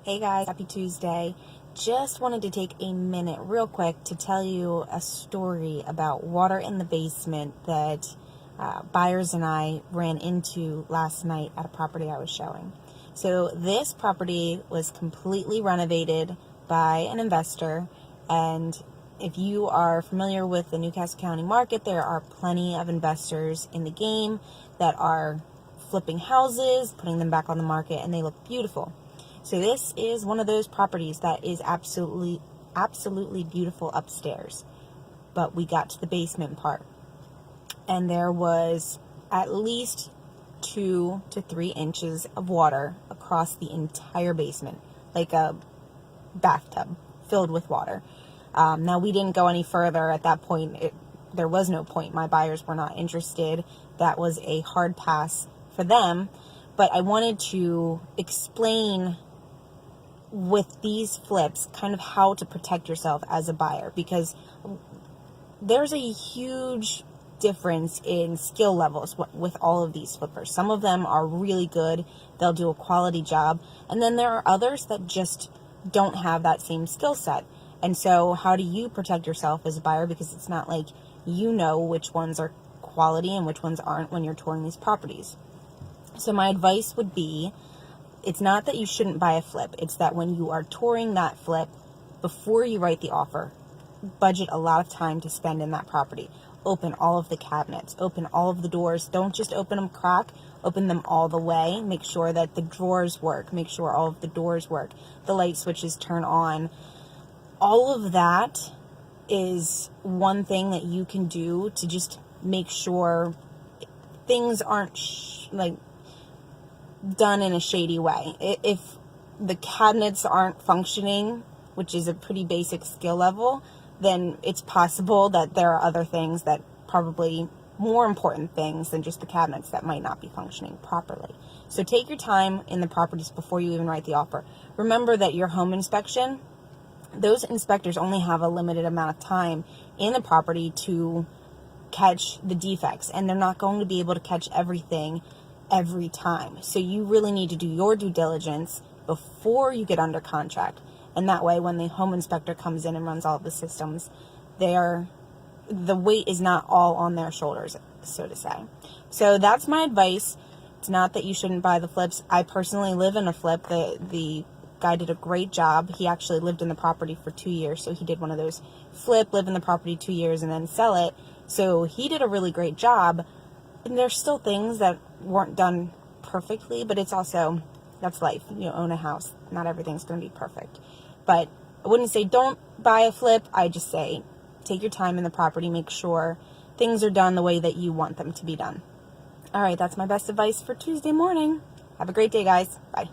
Hey guys, happy Tuesday. Just wanted to take a minute real quick to tell you a story about water in the basement that buyers and I ran into last night at a property I was showing. So this property was completely renovated by an investor, and if you are familiar with the Newcastle County market, there are plenty of investors in the game that are flipping houses, putting them back on the market, and they look beautiful. So this is one of those properties that is absolutely beautiful upstairs. But we got to the basement part, and there was at least 2 to 3 inches of water across the entire basement, like a bathtub filled with water. Now, we didn't go any further at that point. There was no point. My buyers were not interested. That was a hard pass for them. But I wanted to explain with these flips kind of how to protect yourself as a buyer, because there's a huge difference in skill levels with all of these flippers. Some of them are really good. They'll do a quality job. And then there are others that just don't have that same skill set. And so how do you protect yourself as a buyer? Because it's not like you know which ones are quality and which ones aren't when you're touring these properties. So my advice would be, it's not that you shouldn't buy a flip. It's that when you are touring that flip, before you write the offer, budget a lot of time to spend in that property. Open all of the cabinets. Open all of the doors. Don't just open them crack. Open them all the way. Make sure that the drawers work. Make sure all of the doors work. The light switches turn on. All of that is one thing that you can do to just make sure things aren't done in a shady way. If the cabinets aren't functioning, which is a pretty basic skill level, then it's possible that there are other things, that probably more important things than just the cabinets, that might not be functioning properly. So take your time in the properties before you even write the offer. Remember that your home inspection, those inspectors only have a limited amount of time in the property to catch the defects, and they're not going to be able to catch everything every time. So you really need to do your due diligence before you get under contract. And that way, when the home inspector comes in and runs all of the systems, the weight is not all on their shoulders, so to say. So that's my advice. It's not that you shouldn't buy the flips. I personally live in a flip. The guy did a great job. He actually lived in the property for 2 years. So he did one of those live in the property 2 years and then sell it. So he did a really great job. And there's still things that weren't done perfectly, but it's also, that's life. You own a house. Not everything's going to be perfect. But I wouldn't say don't buy a flip. I just say take your time in the property. Make sure things are done the way that you want them to be done. All right, that's my best advice for Tuesday morning. Have a great day, guys. Bye.